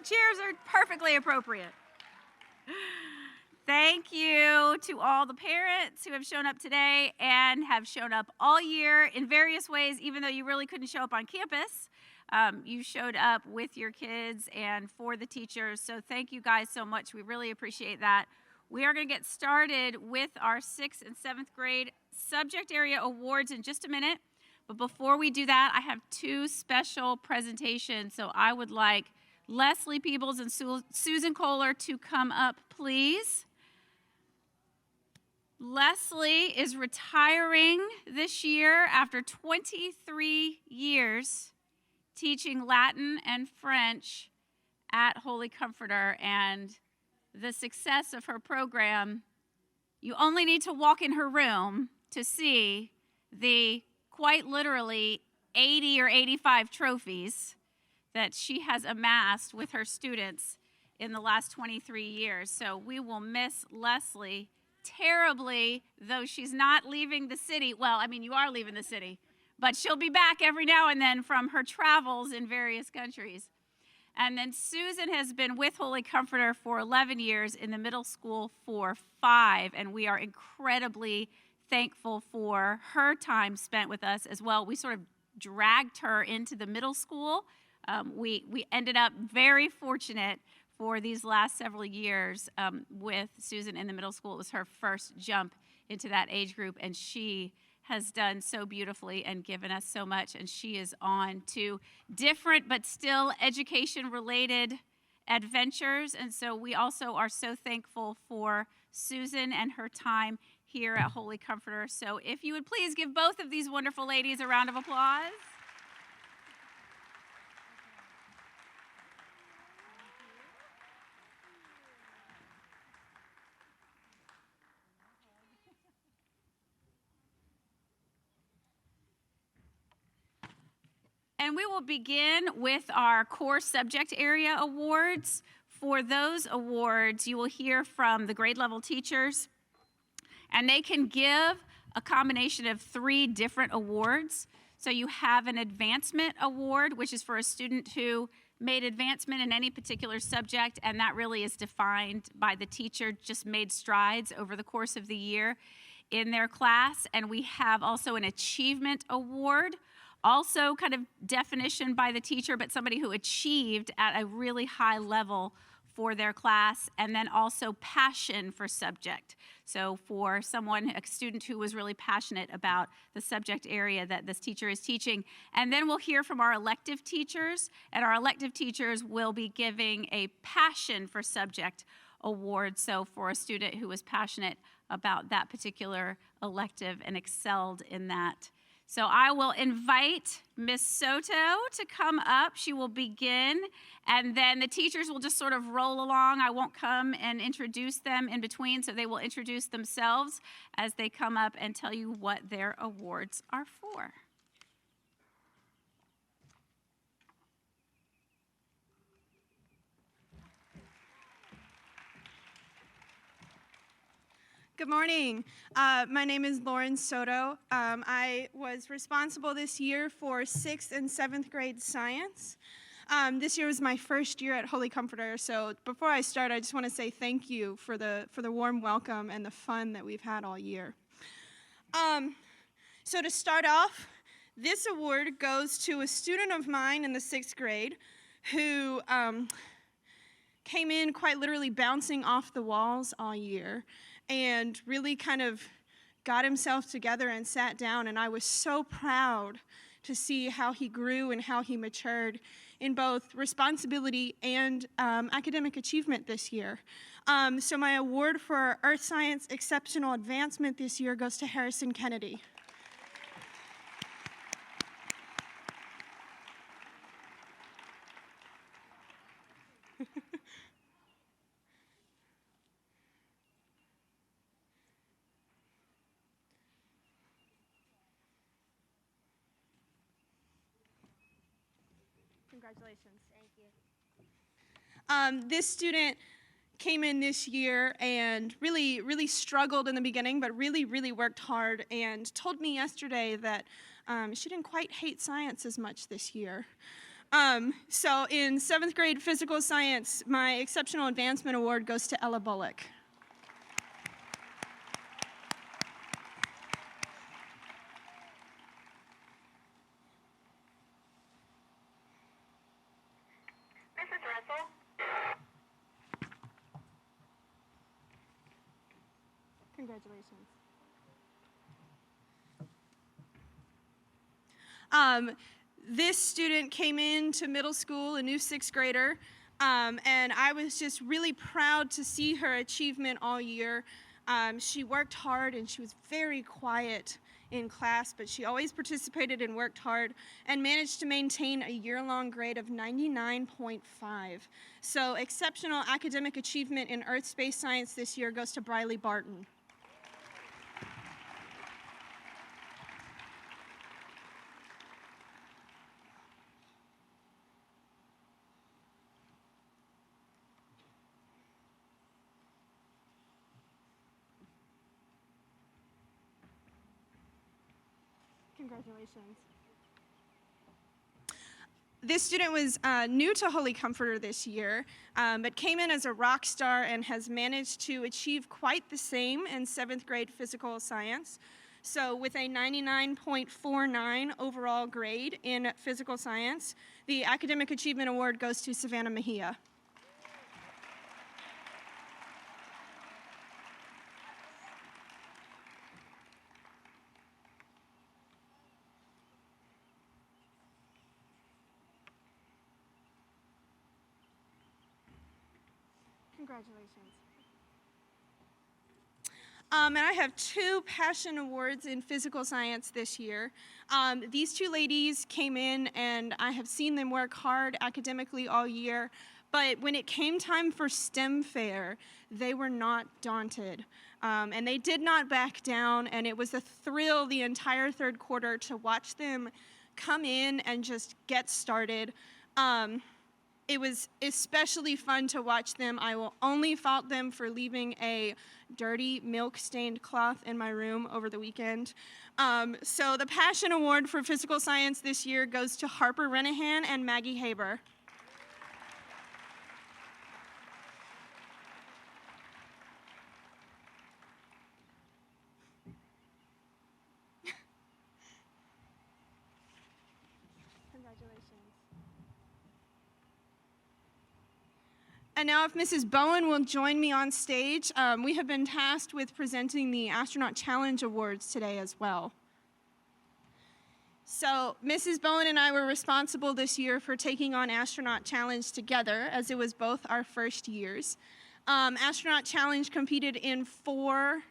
cheers are perfectly appropriate. Thank you to all the parents who have shown up today and have shown up all year in various ways, even though you really couldn't show up on campus. You showed up with your kids and for the teachers, so thank you guys so much. We really appreciate that. We are going to get started with our 6th and 7th grade subject area awards in just a minute. But before we do that, I have 2 special presentations. So I would like Leslie Peebles and Susan Kohler to come up, please. Leslie is retiring this year after 23 years teaching Latin and French at Holy Comforter, and the success of her program, you only need to walk in her room to see the quite literally 80 or 85 trophies that she has amassed with her students in the last 23 years. So we will miss Leslie terribly, though she's not leaving the city. Well, I mean, you are leaving the city, but she'll be back every now and then from her travels in various countries. And then Susan has been with Holy Comforter for 11 years, in the middle school for 5, and we are incredibly thankful for her time spent with us as well. We sort of dragged her into the middle school. We ended up very fortunate for these last several years with Susan in the middle school. It was her first jump into that age group, and she has done so beautifully and given us so much, and she is on to different but still education-related adventures, and so we also are so thankful for Susan and her time here at Holy Comforter. So if you would please give both of these wonderful ladies a round of applause. And we will begin with our core subject area awards. For those awards, you will hear from the grade level teachers, and they can give a combination of 3 different awards. So you have an advancement award, which is for a student who made advancement in any particular subject, and that really is defined by the teacher, just made strides over the course of the year in their class. And we have also an achievement award, also kind of definition by the teacher, but somebody who achieved at a really high level for their class, and then also passion for subject. So for someone, a student who was really passionate about the subject area that this teacher is teaching. And then we'll hear from our elective teachers, and our elective teachers will be giving a passion for subject award. So for a student who was passionate about that particular elective and excelled in that. So I will invite Miss Soto to come up. She will begin, and then the teachers will just sort of roll along. I won't come and introduce them in between, so they will introduce themselves as they come up and tell you what their awards are for. Good morning. My name is Lauren Soto. I was responsible this year for 6th and 7th grade science. This year was my first year at Holy Comforter, so before I start, I just want to say thank you for the warm welcome and the fun that we've had all year. So to start off, this award goes to a student of mine in the 6th grade who came in quite literally bouncing off the walls all year, and really kind of got himself together and sat down, and I was so proud to see how he grew and how he matured in both responsibility and academic achievement this year. So my award for Earth Science Exceptional Advancement this year goes to Harrison Kennedy. Congratulations. Thank you. This student came in this year and really struggled in the beginning, but really worked hard, and told me yesterday that she didn't quite hate science as much this year. So in 7th grade physical science, my Exceptional Advancement Award goes to Ella Bullock. Mrs. Russell? Congratulations. This student came into middle school, a new 6th grader, and I was just really proud to see her achievement all year. She worked hard and she was very quiet in class, but she always participated and worked hard and managed to maintain a year-long grade of 99.5. So exceptional academic achievement in Earth Space Science this year goes to Briley Barton. Congratulations. This student was new to Holy Comforter this year, but came in as a rock star and has managed to achieve quite the same in 7th grade physical science. So with a 99.49 overall grade in physical science, the Academic Achievement Award goes to Savannah Mejia. Congratulations. And I have 2 Passion Awards in physical science this year. These 2 ladies came in and I have seen them work hard academically all year, but when it came time for STEM fair, they were not daunted. And they did not back down, and it was a thrill the entire 3rd quarter to watch them come in and just get started. It was especially fun to watch them. I will only fault them for leaving a dirty milk-stained cloth in my room over the weekend. So the Passion Award for Physical Science this year goes to Harper Renahan and Maggie Haber. Congratulations. And now if Mrs. Bowen will join me on stage, we have been tasked with presenting the Astronaut Challenge Awards today as well. So Mrs. Bowen and I were responsible this year for taking on Astronaut Challenge together, as it was both our first years. Astronaut Challenge competed in 4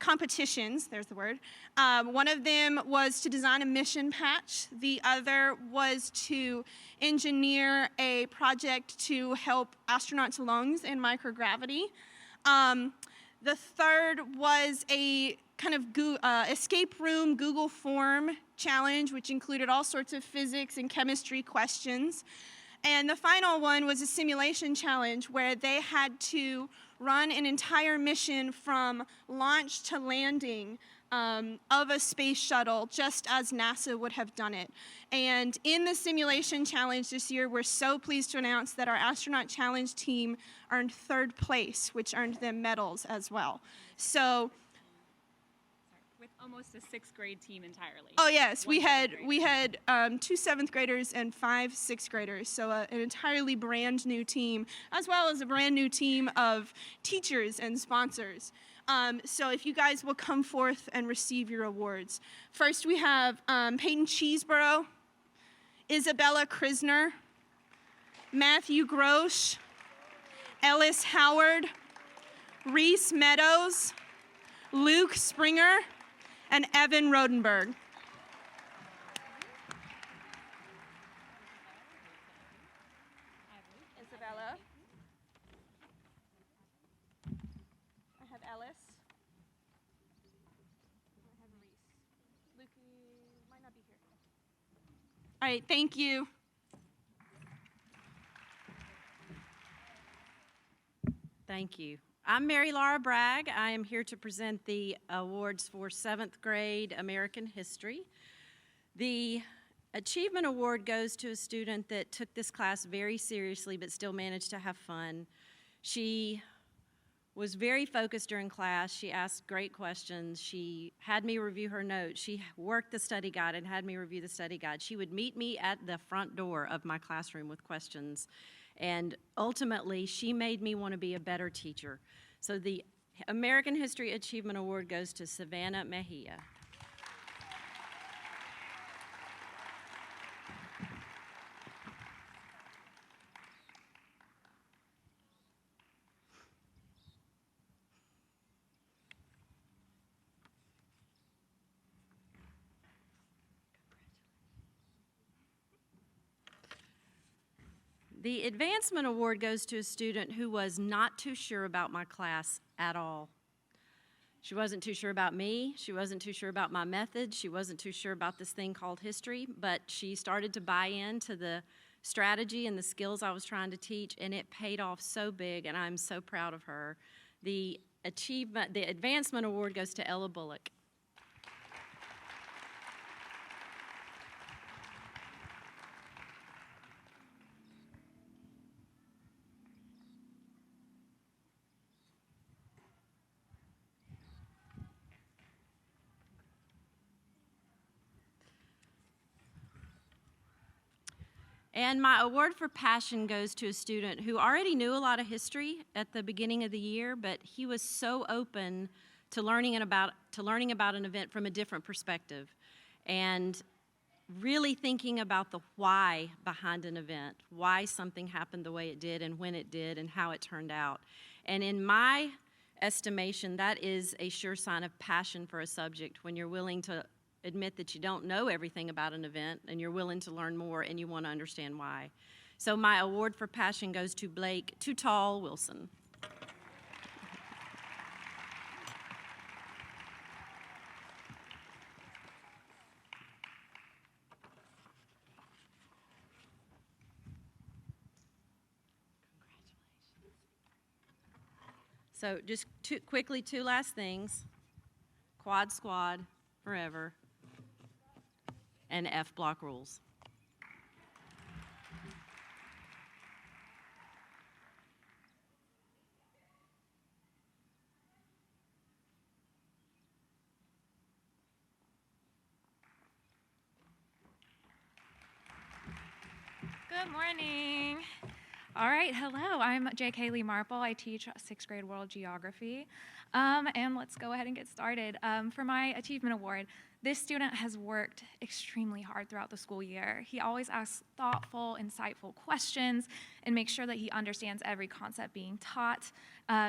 competitions, there's the word. One of them was to design a mission patch. The other was to engineer a project to help astronauts' lungs in microgravity. The third was a kind of escape room Google form challenge, which included all sorts of physics and chemistry questions. And the final one was a simulation challenge where they had to run an entire mission from launch to landing of a space shuttle, just as NASA would have done it. And in the simulation challenge this year, we're so pleased to announce that our Astronaut Challenge team earned 3rd place, which earned them medals as well. So, with almost a 6th grade team entirely. oh yes, we had 2 7th graders and 5 6th graders, so an entirely brand new team, as well as a brand new team of teachers and sponsors. So if you guys will come forth and receive your awards. First we have Peyton Cheeseborough, Isabella Krisner, Matthew Grosh, Ellis Howard, Reese Meadows, Luke Springer, and Evan Rodenberg. Isabella. I have Ellis. I have Reese. Luke might not be here. All right, thank you. Thank you. I'm Mary Laura Bragg. I am here to present the awards for 7th grade American History. The Achievement Award goes to a student that took this class very seriously but still managed to have fun. She was very focused during class. She asked great questions. She had me review her notes. She worked the study guide and had me review the study guide. She would meet me at the front door of my classroom with questions. And ultimately, she made me want to be a better teacher. So the American History Achievement Award goes to Savannah Mejia. The Advancement Award goes to a student who was not too sure about my class at all. She wasn't too sure about me. She wasn't too sure about my methods. She wasn't too sure about this thing called history, but she started to buy into the strategy and the skills I was trying to teach, and it paid off so big, and I'm so proud of her. The Advancement Award goes to Ella Bullock. And my award for passion goes to a student who already knew a lot of history at the beginning of the year, but he was so open to learning about an event from a different perspective and really thinking about the why behind an event, why something happened the way it did and when it did and how it turned out. And in my estimation, that is a sure sign of passion for a subject, when you're willing to admit that you don't know everything about an event and you're willing to learn more and you want to understand why. So my award for passion goes to Blake Too Tall Wilson. So just quickly, two last things. Quad Squad forever, and F block rules. Good morning. All right, hello. I'm J.K. Lee Marple. I teach 6th grade world geography. And let's go ahead and get started. For my Achievement Award, this student has worked extremely hard throughout the school year. He always asks thoughtful, insightful questions and makes sure that he understands every concept being taught.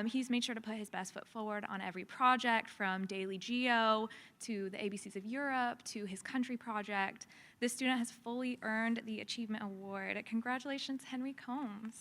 He's made sure to put his best foot forward on every project, from Daily Geo to the ABCs of Europe to his country project. This student has fully earned the Achievement Award. Congratulations, Henry Combs.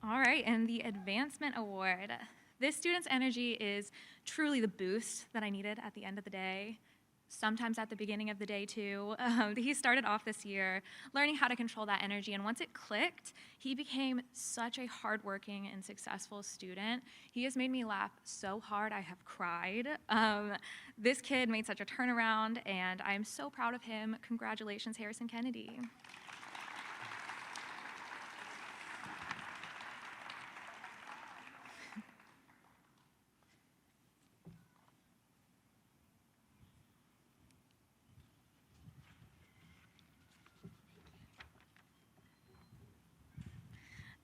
All right, and the Advancement Award. This student's energy is truly the boost that I needed at the end of the day, sometimes at the beginning of the day too. He started off this year learning how to control that energy, and once it clicked, he became such a hardworking and successful student. He has made me laugh so hard I have cried. This kid made such a turnaround, and I am so proud of him. Congratulations, Harrison Kennedy.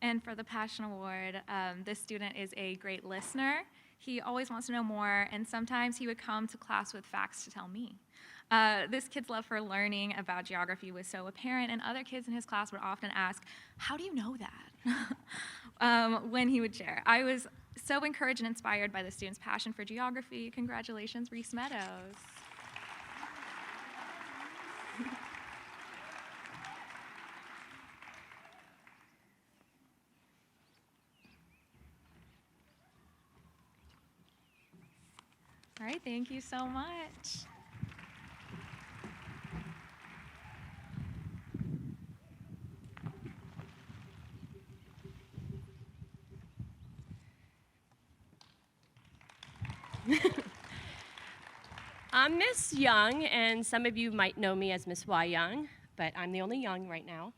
And for the Passion Award, this student is a great listener. He always wants to know more, and sometimes he would come to class with facts to tell me. This kid's love for learning about geography was so apparent, and other kids in his class would often ask, "How do you know that?" When he would share. I was so encouraged and inspired by the student's passion for geography. Congratulations, Reese Meadows. All right, thank you so much. I'm Miss Young, and some of you might know me as Miss Y Young, but I'm the only Young right now.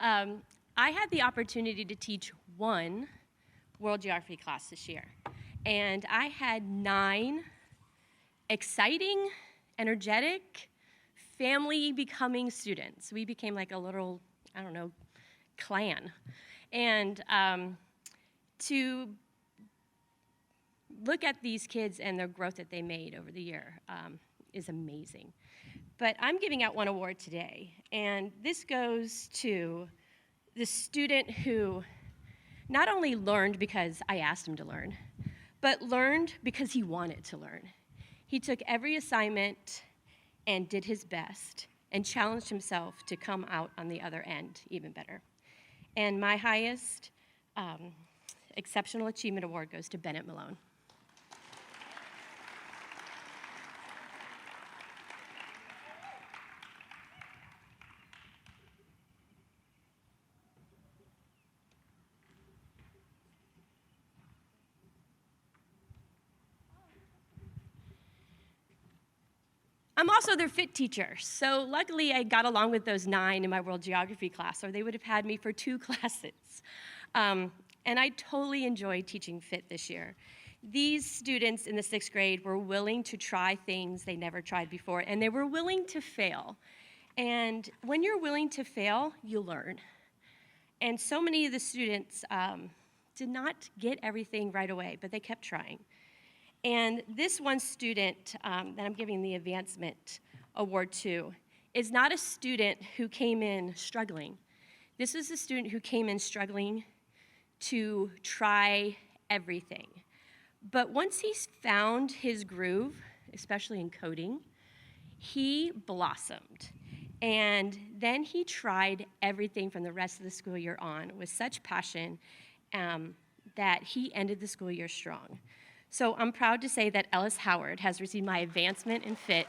I had the opportunity to teach one world geography class this year, and I had 9 exciting, energetic, family-becoming students. We became like a little, I don't know, clan. And to look at these kids and their growth that they made over the year is amazing. But I'm giving out one award today, and this goes to the student who not only learned because I asked him to learn, but learned because he wanted to learn. He took every assignment and did his best and challenged himself to come out on the other end even better. And my highest Exceptional Achievement Award goes to Bennett Malone. I'm also their fit teacher, so luckily I got along with those 9 in my world geography class, or they would have had me for 2 classes. And I totally enjoyed teaching fit this year. These students in the 6th grade were willing to try things they never tried before, and they were willing to fail. And when you're willing to fail, you learn. And so many of the students did not get everything right away, but they kept trying. And this one student that I'm giving the advancement award to is not a student who came in struggling. This is a student who came in struggling to try everything. But once he's found his groove, especially in coding, he blossomed. And then he tried everything from the rest of the school year on with such passion that he ended the school year strong. So I'm proud to say that Ellis Howard has received my advancement in fit.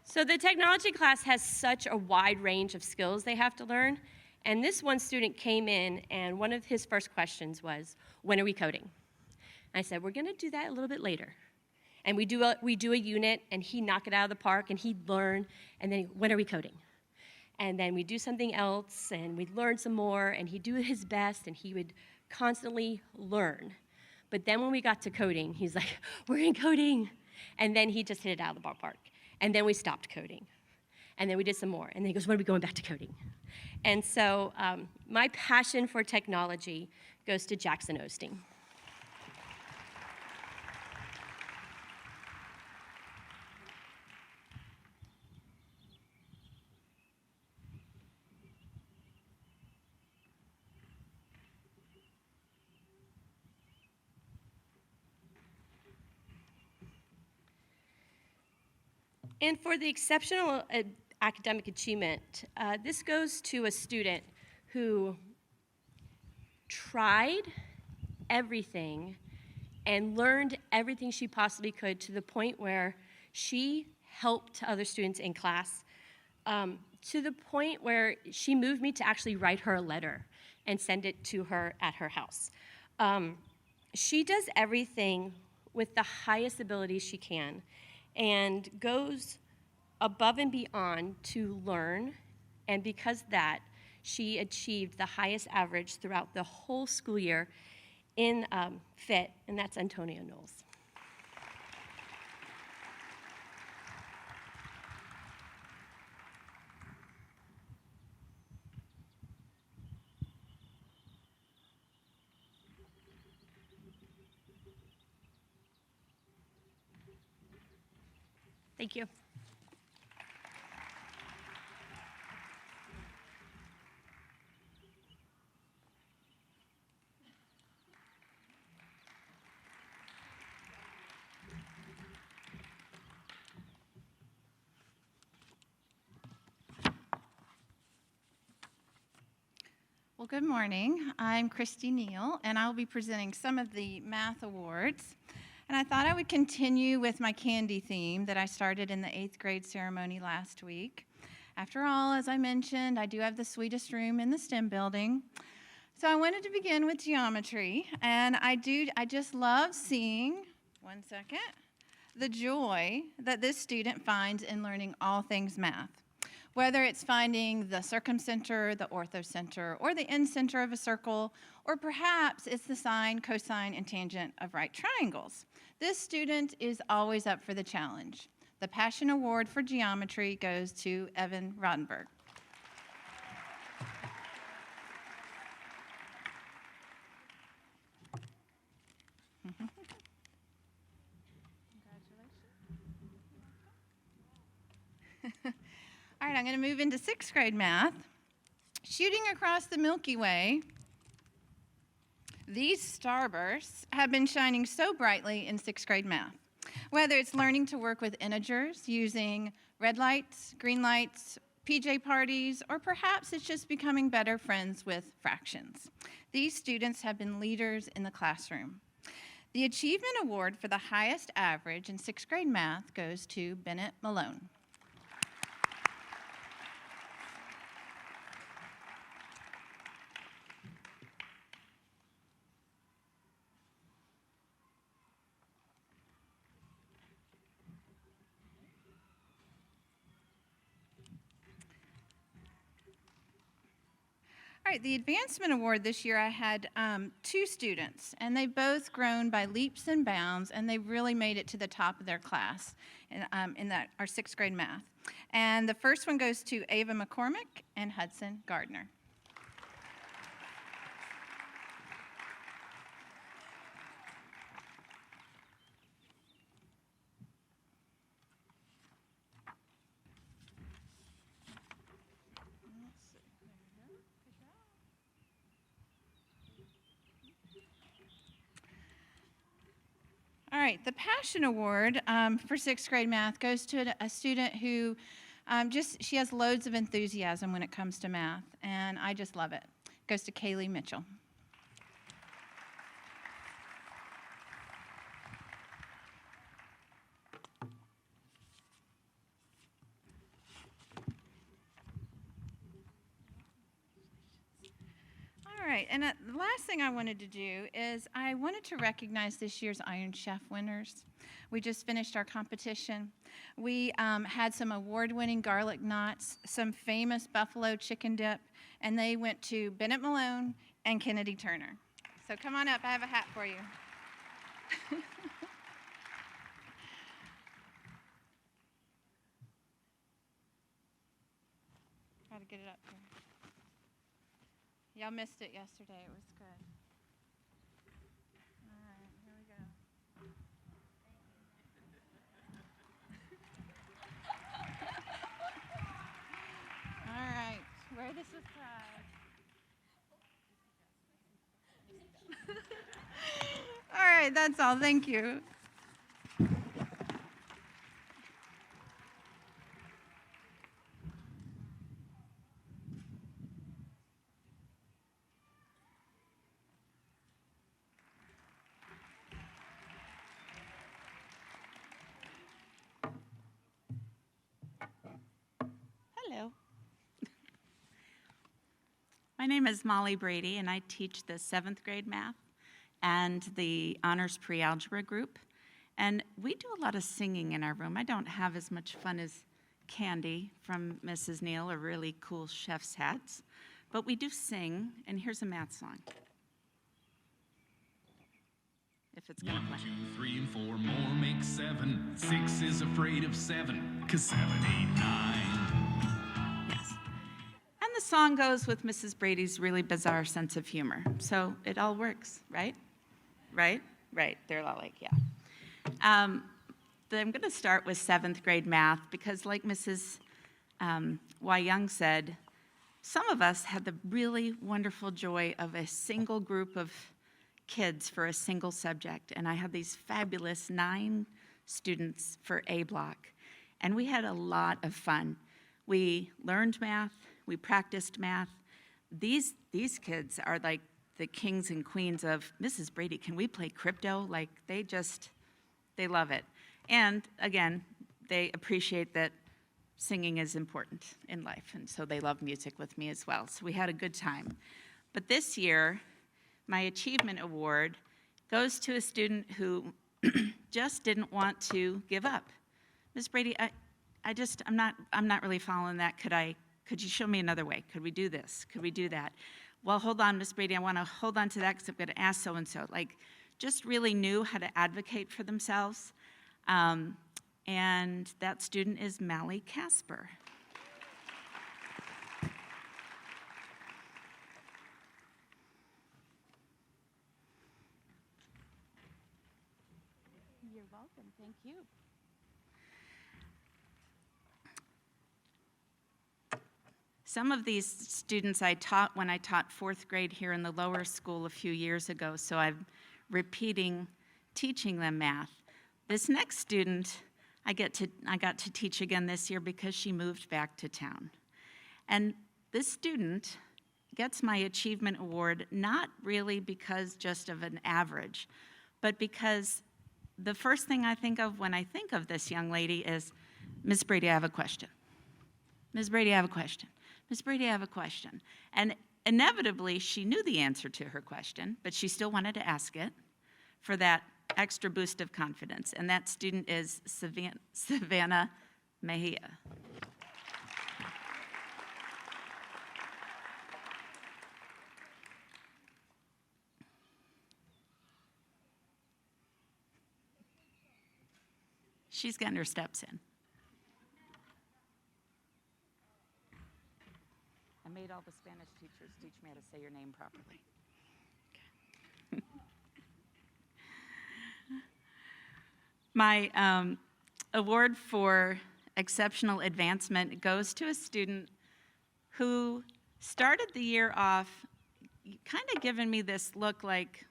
So the technology class has such a wide range of skills they have to learn, and this one student came in, and one of his first questions was, when are we coding? And I said, we're gonna do that a little bit later. And we do a unit, and he'd knock it out of the park, and he'd learn, and then, when are we coding? And then we'd do something else, and we'd learn some more, and he'd do his best, and he would constantly learn. But then when we got to coding, he's like, we're in coding. And then he just hit it out of the ballpark. And then we stopped coding. And then we did some more. And then he goes, when are we going back to coding? And so my passion for technology goes to Jackson Osting. And for the exceptional academic achievement, this goes to a student who tried everything and learned everything she possibly could to the point where she helped other students in class, to the point where she moved me to actually write her a letter and send it to her at her house. She does everything with the highest ability she can and goes above and beyond to learn, and because of that, she achieved the highest average throughout the whole school year in FIT, and that's Antonia Knowles. Thank you. Well, good morning. I'm Christy Neal, and I'll be presenting some of the math awards. And I thought I would continue with my candy theme that I started in the 8th grade ceremony last week. After all, as I mentioned, I do have the sweetest room in the STEM building. So I wanted to begin with geometry, and I just love seeing, the joy that this student finds in learning all things math. Whether it's finding the circumcenter, the orthocenter, or the end center of a circle, or perhaps it's the sine, cosine, and tangent of right triangles. This student is always up for the challenge. The Passion Award for Geometry goes to Evan Rodenberg. All right, I'm going to move into 6th grade math. Shooting across the Milky Way, these starbursts have been shining so brightly in 6th grade math. Whether it's learning to work with integers using red lights, green lights, PJ parties, or perhaps it's just becoming better friends with fractions. These students have been leaders in the classroom. The Achievement Award for the highest average in 6th grade math goes to Bennett Malone. All right, the Advancement Award this year, I had 2 students, and they've both grown by leaps and bounds, and they really made it to the top of their class in our 6th grade math. And the first one goes to Ava McCormick and Hudson Gardner. All right, the Passion Award for 6th grade math goes to a student who she has loads of enthusiasm when it comes to math, and I just love it. It goes to Kaylee Mitchell. All right, and the last thing I wanted to do is I wanted to recognize this year's Iron Chef winners. We just finished our competition. We had some award-winning garlic knots, some famous buffalo chicken dip, and they went to Bennett Malone and Kennedy Turner. So come on up, I have a hat for you. Try to get it up here. Y'all missed it yesterday. It was good. All right, here we go. All right, wear this with pride. All right, that's all. Thank you. Hello. My name is Molly Brady, and I teach the 7th grade math and the honors pre-algebra group. And we do a lot of singing in our room. I don't have as much fun as Candy from Mrs. Neal or really cool chef's hats, but we do sing, and here's a math song. If it's gonna play. 1, 2, 3, and 4 more make 7. 6 is afraid of 7, 'cause 7, 8, 9. Yes. And the song goes with Mrs. Brady's really bizarre sense of humor. So it all works, right? Right? Right. They're all like, yeah. I'm going to start with 7th grade math because like Mrs. Y. Young said, some of us had the really wonderful joy of a single group of kids for a single subject. And I had these fabulous 9 students for A block. And we had a lot of fun. We learned math. We practiced math. these kids are like the kings and queens of, Mrs. Brady, can we play crypto? Like, they love it. And again, they appreciate that singing is important in life, and so they love music with me as well. So we had a good time. But this year, my achievement award goes to a student who just didn't want to give up. Ms. Brady, I'm not really following that. Could you show me another way? Could we do this? Could we do that? Well, hold on, Ms. Brady, I want to hold on to that because I'm going to ask so-and-so. Like, just really knew how to advocate for themselves. And that student is Mally Casper. You're welcome, thank you. Some of these students I taught when I taught 4th grade here in the lower school a few years ago, so I'm teaching them math. This next student I got to teach again this year because she moved back to town. And this student gets my achievement award not really because just of an average, but because the first thing I think of when I think of this young lady is, Ms. Brady, I have a question. Ms. Brady, I have a question. Ms. Brady, I have a question. And inevitably, she knew the answer to her question, but she still wanted to ask it for that extra boost of confidence. And that student is Savannah Mejia. She's getting her steps in. I made all the Spanish teachers teach me how to say your name properly. Okay. My award for exceptional advancement goes to a student who started the year off kind of giving me this look like,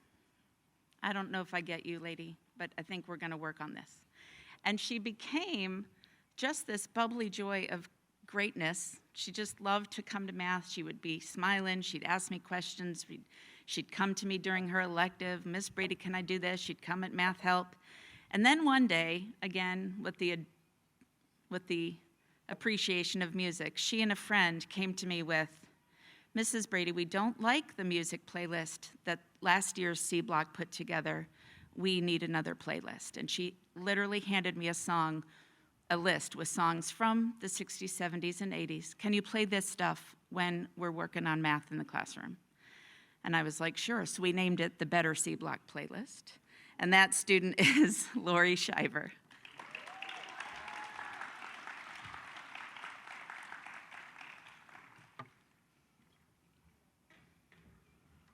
I don't know if I get you, lady, but I think we're going to work on this. And she became just this bubbly joy of greatness. She just loved to come to math. She would be smiling. She'd ask me questions. She'd come to me during her elective. Miss Brady, can I do this? She'd come at math help. And then one day, again, with the appreciation of music, she and a friend came to me with, Mrs. Brady, we don't like the music playlist that last year's C Block put together. We need another playlist. And she literally handed me a list with songs from the 60s, 70s, and 80s. Can you play this stuff when we're working on math in the classroom? And I was like, sure. So we named it the Better C Block Playlist. And that student is Lori Shiver.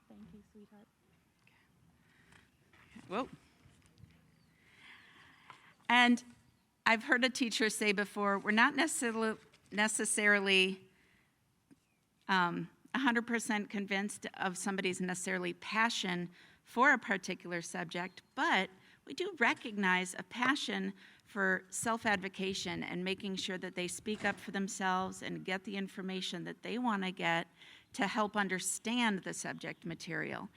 Thank you, sweetheart. Whoa. And I've heard a teacher say before, we're not necessarily 100% convinced of somebody's necessarily passion for a particular subject, but we do recognize a passion for self-advocation and making sure that they speak up for themselves and get the information that they want to get to help understand the subject material.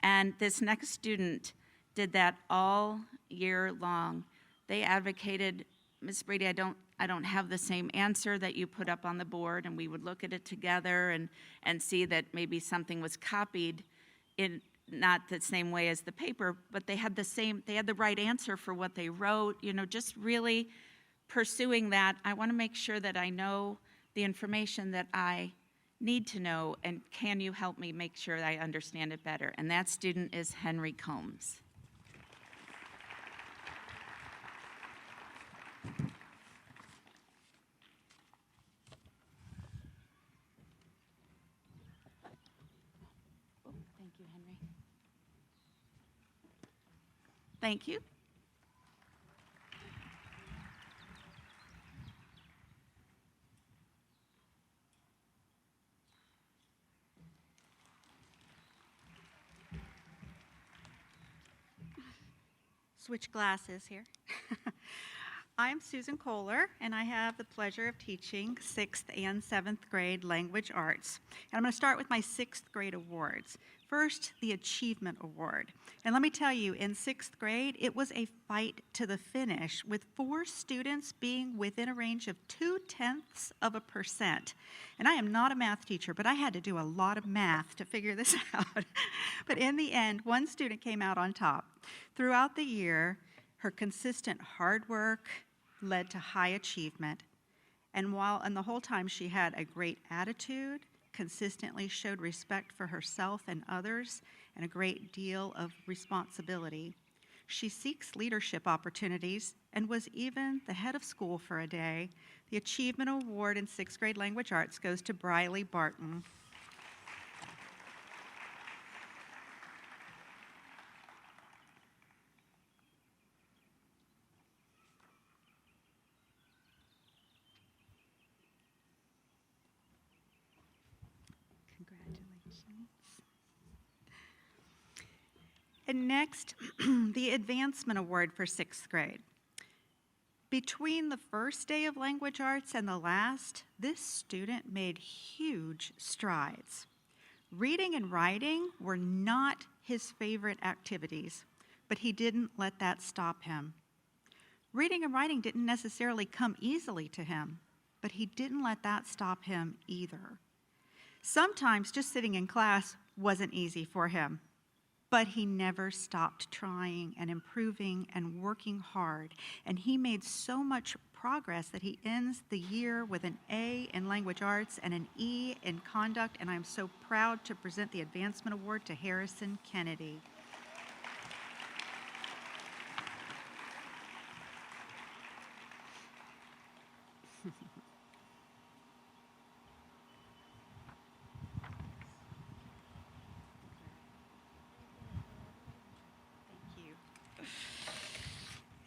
And this next student did that all year long. They advocated, Ms. Brady, I don't have the same answer that you put up on the board, and we would look at it together and see that maybe something was copied in not the same way as the paper, but they had the right answer for what they wrote, just really pursuing that. I want to make sure that I know the information that I need to know, and can you help me make sure that I understand it better? And that student is Henry Combs. Thank you, Henry. Thank you. Switch glasses here. I'm Susan Kohler, and I have the pleasure of teaching 6th and 7th grade language arts. And I'm going to start with my 6th grade awards. First, the Achievement Award. And let me tell you, in 6th grade, it was a fight to the finish, with 4 students being within a range of 0.2%. And I am not a math teacher, but I had to do a lot of math to figure this out. But in the end, one student came out on top. Throughout the year, her consistent hard work led to high achievement. And the whole time she had a great attitude, consistently showed respect for herself and others, and a great deal of responsibility. She seeks leadership opportunities and was even the head of school for a day. The Achievement Award in 6th grade language arts goes to Briley Barton. And next, the Advancement Award for 6th grade. Between the first day of language arts and the last, this student made huge strides. Reading and writing were not his favorite activities, but he didn't let that stop him. Reading and writing didn't necessarily come easily to him, but he didn't let that stop him either. Sometimes just sitting in class wasn't easy for him. But he never stopped trying and improving and working hard. And he made so much progress that he ends the year with an A in language arts and an E in conduct. And I'm so proud to present the Advancement Award to Harrison Kennedy.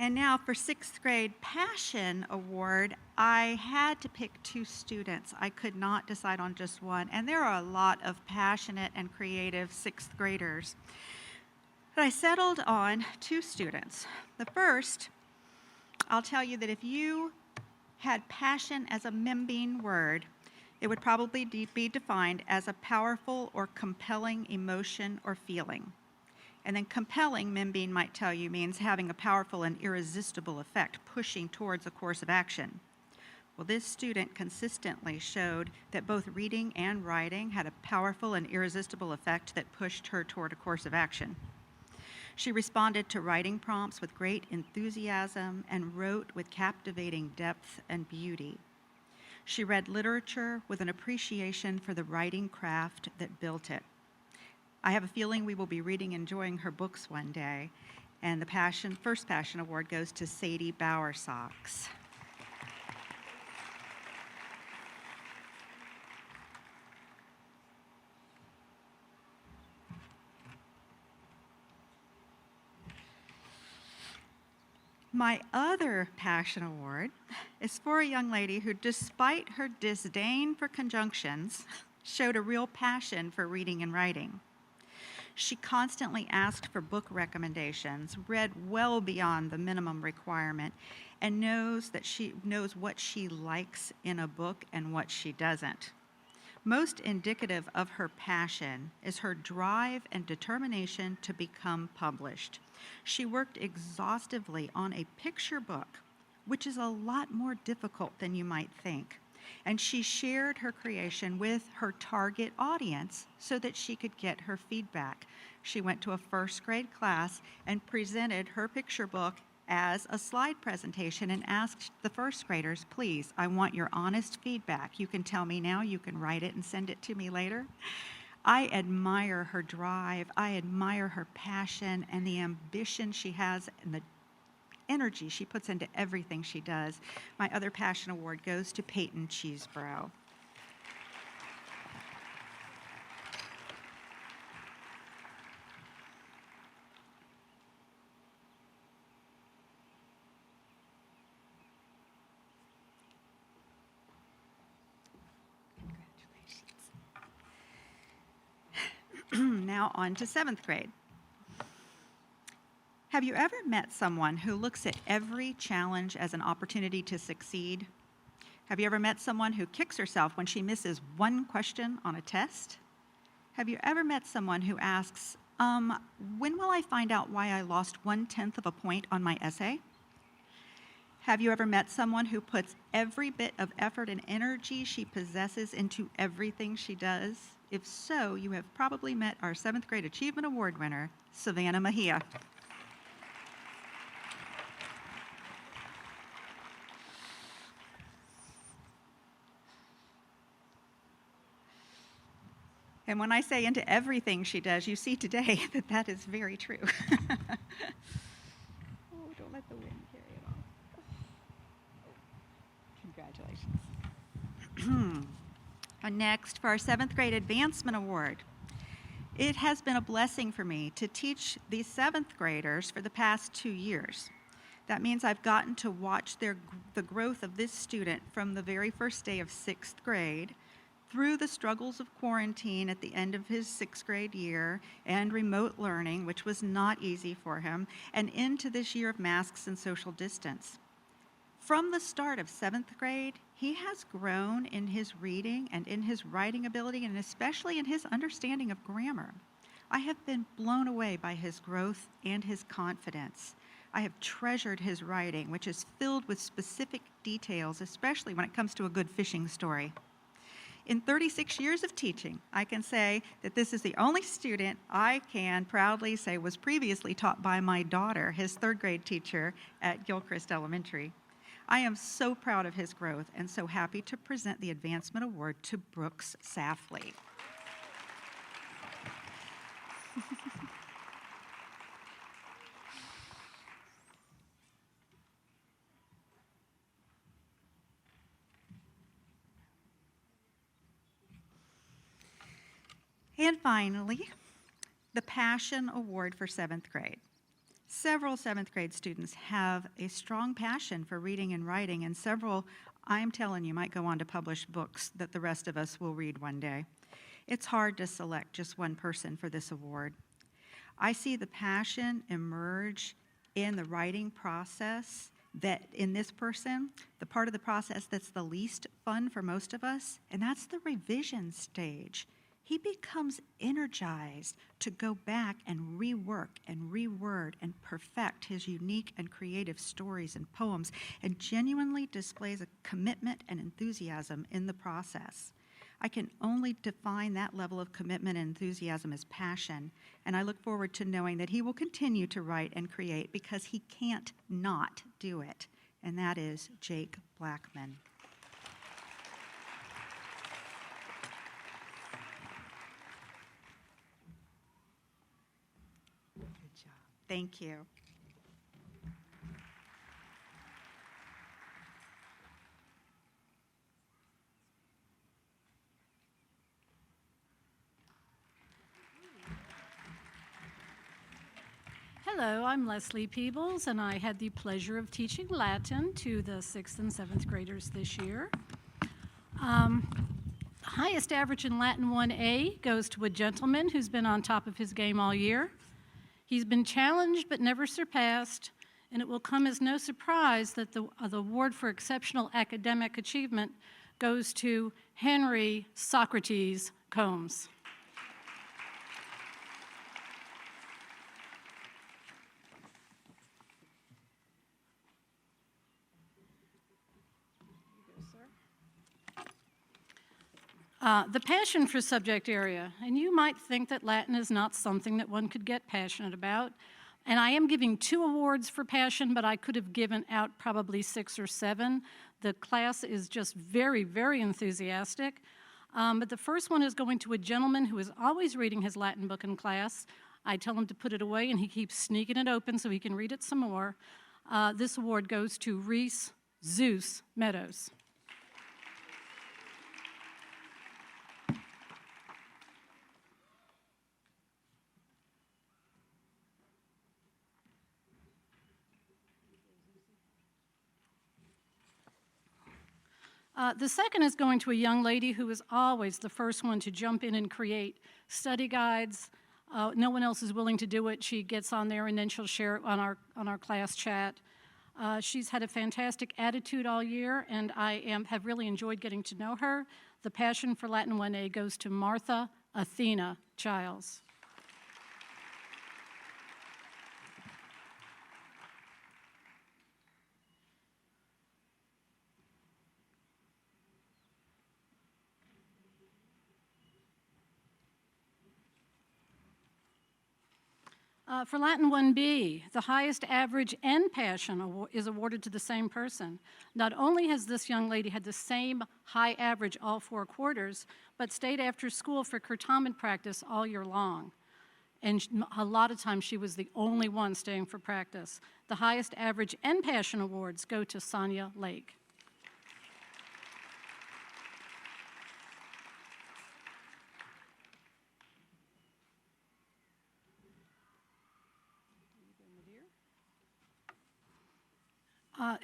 And now for 6th grade Passion Award, I had to pick 2 students. I could not decide on just one. And there are a lot of passionate and creative 6th graders. But I settled on 2 students. The first, I'll tell you that if you had passion as a Membine word, it would probably be defined as a powerful or compelling emotion or feeling. And then compelling, Membine might tell you, means having a powerful and irresistible effect, pushing towards a course of action. Well, this student consistently showed that both reading and writing had a powerful and irresistible effect that pushed her toward a course of action. She responded to writing prompts with great enthusiasm and wrote with captivating depth and beauty. She read literature with an appreciation for the writing craft that built it. I have a feeling we will be reading and enjoying her books one day. And the first Passion Award goes to Sadie Bauer. My other Passion Award is for a young lady who, despite her disdain for conjunctions, showed a real passion for reading and writing. She constantly asked for book recommendations, read well beyond the minimum requirement, and knows what she likes in a book and what she doesn't. Most indicative of her passion is her drive and determination to become published. She worked exhaustively on a picture book, which is a lot more difficult than you might think. And she shared her creation with her target audience so that she could get her feedback. She went to a first grade class and presented her picture book as a slide presentation and asked the first graders, please, I want your honest feedback. You can tell me now, you can write it and send it to me later. I admire her drive, I admire her passion and the ambition she has and the energy she puts into everything she does. My other Passion Award goes to Peyton Cheeseborough. Now on to 7th grade. Have you ever met someone who looks at every challenge as an opportunity to succeed? Have you ever met someone who kicks herself when she misses one question on a test? Have you ever met someone who asks, when will I find out why I lost 1/10 of a point on my essay? Have you ever met someone who puts every bit of effort and energy she possesses into everything she does? If so, you have probably met our 7th grade Achievement Award winner, Savannah Mejia. And when I say into everything she does, you see today that that is very true. Oh, don't let the wind carry it off. Congratulations. And next, for our 7th grade Advancement Award. It has been a blessing for me to teach these 7th graders for the past 2 years. That means I've gotten to watch the growth of this student from the very first day of 6th grade through the struggles of quarantine at the end of his 6th grade year and remote learning, which was not easy for him, and into this year of masks and social distance. From the start of 7th grade, he has grown in his reading and in his writing ability, and especially in his understanding of grammar. I have been blown away by his growth and his confidence. I have treasured his writing, which is filled with specific details, especially when it comes to a good fishing story. In 36 years of teaching, I can say that this is the only student I can proudly say was previously taught by my daughter, his 3rd grade teacher at Gilchrist Elementary. I am so proud of his growth and so happy to present the Advancement Award to Brooks Safley. And finally, the Passion Award for 7th grade. Several 7th grade students have a strong passion for reading and writing, and several, I'm telling you, might go on to publish books that the rest of us will read one day. It's hard to select just one person for this award. I see the passion emerge in the writing process that in this person, the part of the process that's the least fun for most of us, and that's the revision stage. He becomes energized to go back and rework and reword and perfect his unique and creative stories and poems, and genuinely displays a commitment and enthusiasm in the process. I can only define that level of commitment and enthusiasm as passion, and I look forward to knowing that he will continue to write and create because he can't not do it, and that is Jake Blackman. Thank you. Hello, I'm Leslie Peebles, and I had the pleasure of teaching Latin to the 6th and 7th graders this year. Highest average in Latin 1A goes to a gentleman who's been on top of his game all year. He's been challenged but never surpassed, and it will come as no surprise that the award for exceptional academic achievement goes to Henry Socrates Combs. The passion for subject area, and you might think that Latin is not something that one could get passionate about, and I am giving 2 awards for passion, but I could have given out probably 6 or 7. The class is just very, very enthusiastic, but the first one is going to a gentleman who is always reading his Latin book in class. I tell him to put it away, and he keeps sneaking it open so he can read it some more. This award goes to Reese Zeus Meadows. The second is going to a young lady who is always the first one to jump in and create study guides, No one else is willing to do it. She gets on there and then she'll share it on our class chat. She's had a fantastic attitude all year, and have really enjoyed getting to know her. The passion for Latin 1A goes to Martha Athena Childs. For Latin 1B, the highest average and passion is awarded to the same person. Not only has this young lady had the same high average all 4 quarters, but stayed after school for curtamen practice all year long. And a lot of times she was the only one staying for practice. The highest average and passion awards go to Sonia Lake.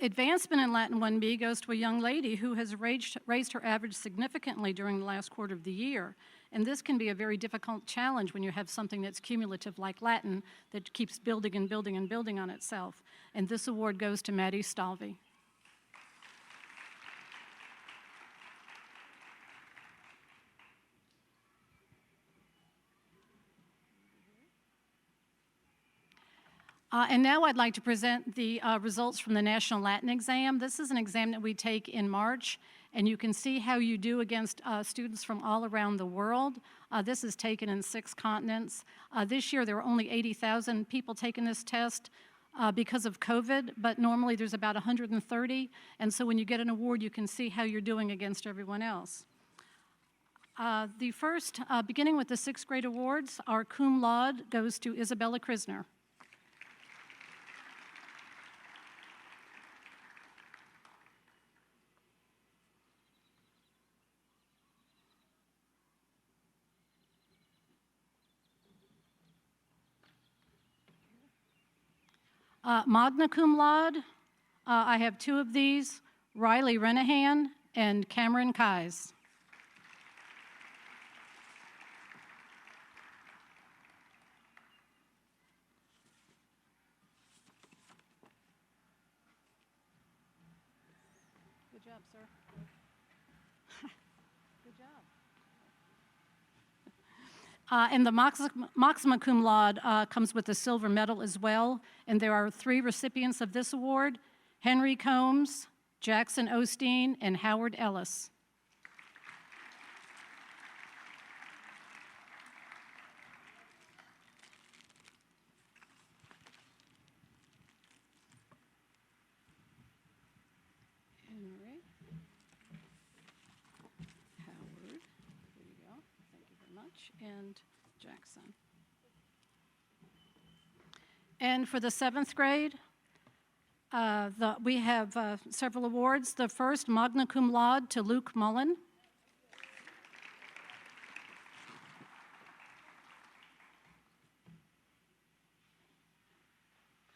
Advancement in Latin 1B goes to a young lady who has raised her average significantly during the last quarter of the year. And this can be a very difficult challenge when you have something that's cumulative like Latin that keeps building and building and building on itself. And this award goes to Maddie Stalvey. And now I'd like to present the results from the National Latin Exam. This is an exam that we take in March, and you can see how you do against students from all around the world. This is taken in 6 continents. This year there were only 80,000 people taking this test because of COVID, but normally there's about 130, and so when you get an award you can see how you're doing against everyone else. The first, beginning with the 6th grade awards, our cum laude goes to Isabella Krisner. Magna cum laude, I have 2 of these, Riley Renahan and Cameron Kais. Good job, sir. Good job. And the Maxima Cum Laude comes with a silver medal as well, and there are 3 recipients of this award: Henry Combs, Jackson Osteen, and Howard Ellis. Henry, Howard, there you go, thank you very much, and Jackson. And for the 7th grade, we have several awards. The first, Magna Cum Laude, to Luke Mullen.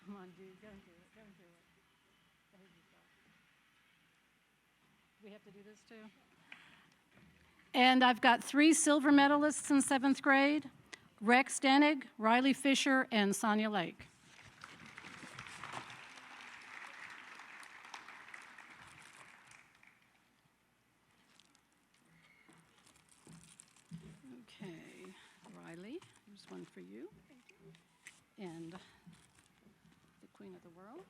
Come on, dude, go and do it, go and do it. Behave yourself. We have to do this too? And I've got 3 silver medalists in 7th grade: Rex Denig, Riley Fisher, and Sonia Lake. Okay, Riley, here's one for you. And the Queen of the World.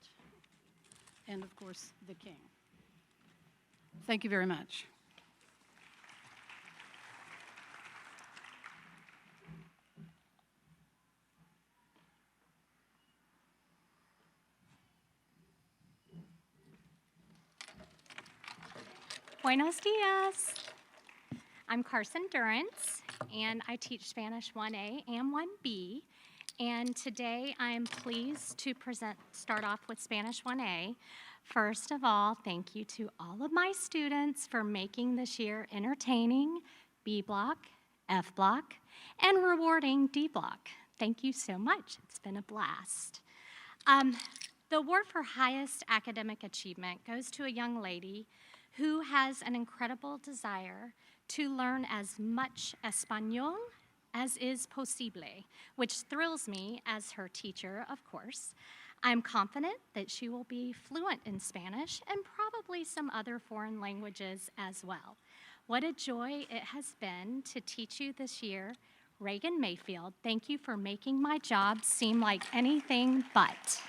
And of course, the King. Thank you very much. Buenos dias. I'm Carson Durrance, and I teach Spanish 1A and 1B. And today I'm pleased to start off with Spanish 1A. First of all, thank you to all of my students for making this year entertaining, B block, F block, and rewarding D block. Thank you so much. It's been a blast. The award for highest academic achievement goes to a young lady who has an incredible desire to learn as much Espanol as is posible, which thrills me as her teacher, of course. I'm confident that she will be fluent in Spanish and probably some other foreign languages as well. What a joy it has been to teach you this year. Reagan Mayfield, thank you for making my job seem like anything but.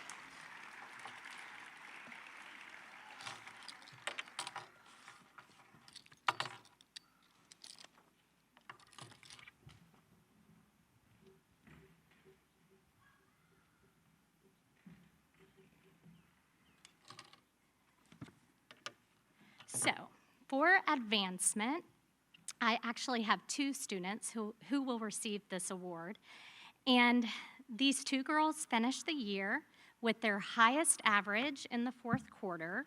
So, for advancement, I actually have two students who will receive this award. And these two girls finished the year with their highest average in the fourth quarter.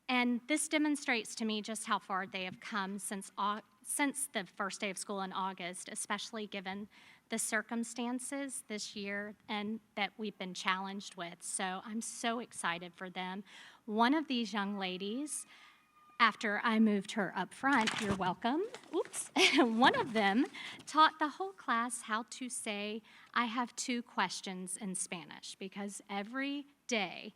And this demonstrates to me just how far they have come since the first day of school in August, especially given the circumstances this year and that we've been challenged with. So I'm so excited for them. One of these young ladies, after I moved her up front, you're welcome, oops, one of them taught the whole class how to say, I have two questions in Spanish, because every day,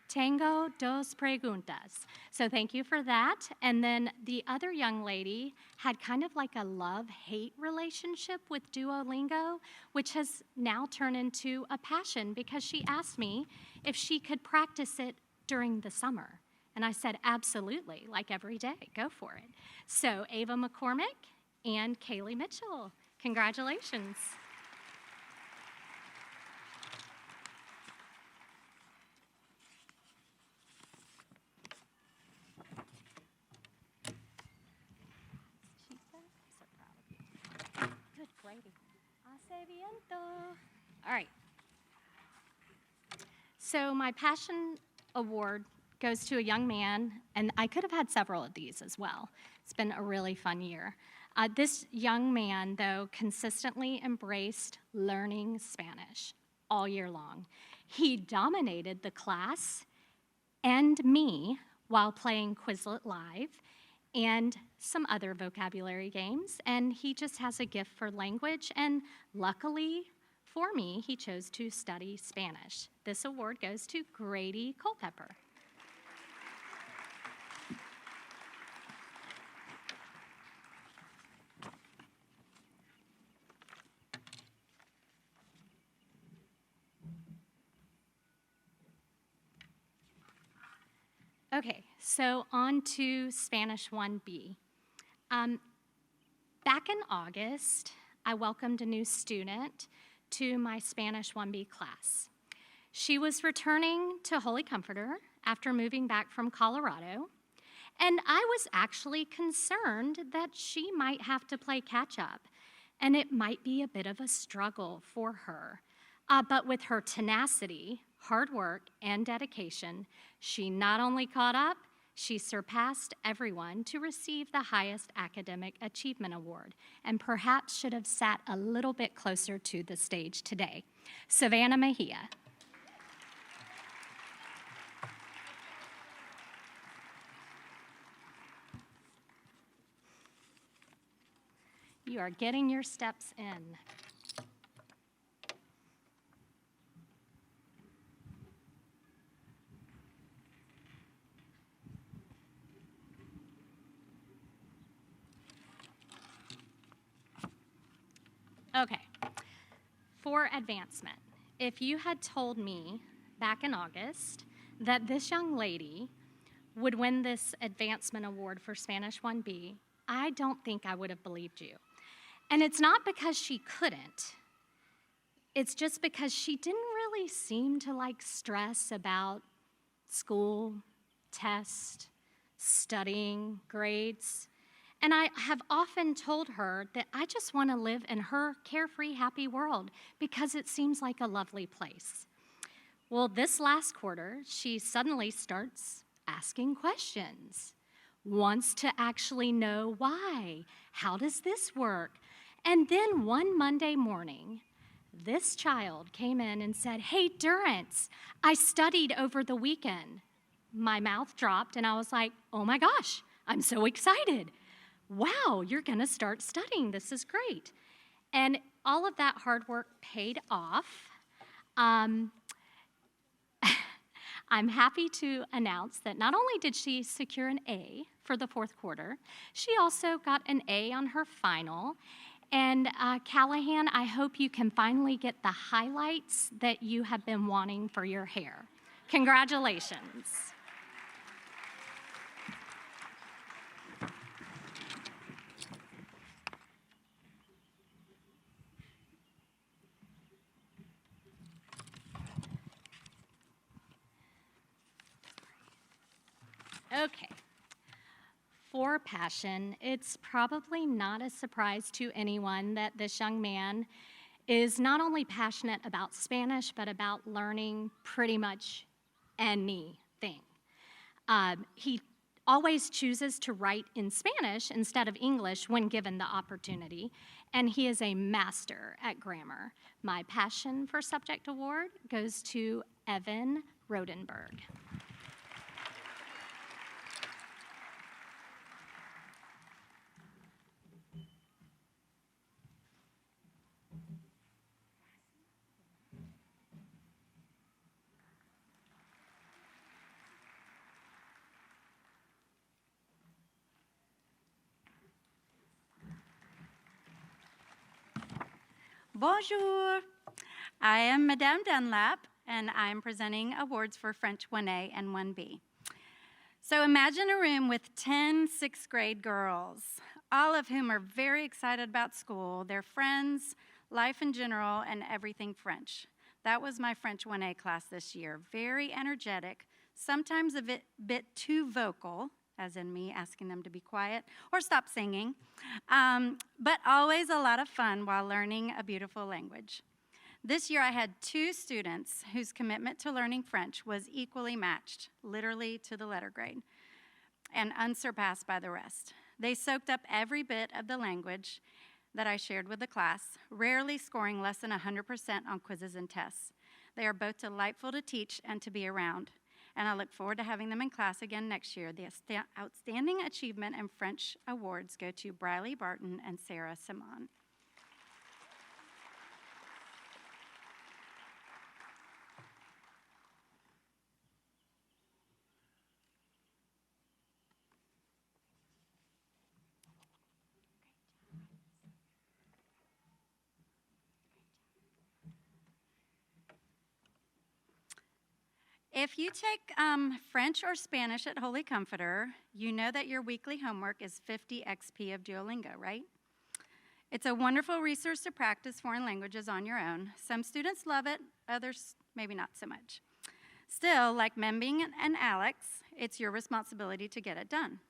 tengo dos preguntas. So thank you for that. And then the other young lady had kind of like a love-hate relationship with Duolingo, which has now turned into a passion because she asked me if she could practice it during the summer. And I said, absolutely, like every day, go for it. So Ava McCormick and Kaylee Mitchell, congratulations. Good gravy. Hace viento. All right. So my passion award goes to a young man, and I could have had several of these as well. It's been a really fun year. This young man, though, consistently embraced learning Spanish all year long. He dominated the class and me while playing Quizlet Live and some other vocabulary games, and he just has a gift for language, and luckily for me, he chose to study Spanish. This award goes to Grady Culpepper. Okay, so on to Spanish 1B. Back in August, I welcomed a new student to my Spanish 1B class. She was returning to Holy Comforter after moving back from Colorado, and I was actually concerned that she might have to play catch up, and it might be a bit of a struggle for her. But with her tenacity, hard work, and dedication, she not only caught up, she surpassed everyone to receive the highest academic achievement award, and perhaps should have sat a little bit closer to the stage today. Savannah Mejia. You are getting your steps in. Okay, for advancement, if you had told me back in August that this young lady would win this advancement award for Spanish 1B, I don't think I would have believed you. And it's not because she couldn't. It's just because she didn't really seem to like stress about school, tests, studying, grades. And I have often told her that I just want to live in her carefree, happy world because it seems like a lovely place. Well, this last quarter, she suddenly starts asking questions, wants to actually know why. How does this work? And then one Monday morning, this child came in and said, hey, Durrance, I studied over the weekend. My mouth dropped and I was like, oh my gosh, I'm so excited. Wow, you're gonna start studying, this is great. And all of that hard work paid off. I'm happy to announce that not only did she secure an A for the fourth quarter, she also got an A on her final. And Callahan, I hope you can finally get the highlights that you have been wanting for your hair. Congratulations. Okay. For passion, it's probably not a surprise to anyone that this young man is not only passionate about Spanish, but about learning pretty much anything. He always chooses to write in Spanish instead of English when given the opportunity, and he is a master at grammar. My Passion for Subject Award goes to Evan Rodenberg. Bonjour. I am Madame Dunlap, and I'm presenting awards for French 1A and 1B. So imagine a room with 10 sixth grade girls, all of whom are very excited about school, their friends, life in general, and everything French. That was my French 1A class this year. Very energetic, sometimes a bit too vocal, as in me asking them to be quiet or stop singing, but always a lot of fun while learning a beautiful language. This year I had 2 students whose commitment to learning French was equally matched, literally to the letter grade, and unsurpassed by the rest. They soaked up every bit of the language that I shared with the class, rarely scoring less than 100% on quizzes and tests. They are both delightful to teach and to be around, and I look forward to having them in class again next year. The Outstanding Achievement in French Awards go to Briley Barton and Sarah Simon. If you take French or Spanish at Holy Comforter, you know that your weekly homework is 50 XP of Duolingo, right? It's a wonderful resource to practice foreign languages on your own. Some students love it, others maybe not so much. Still, like Membing and Alex, it's your responsibility to get it done.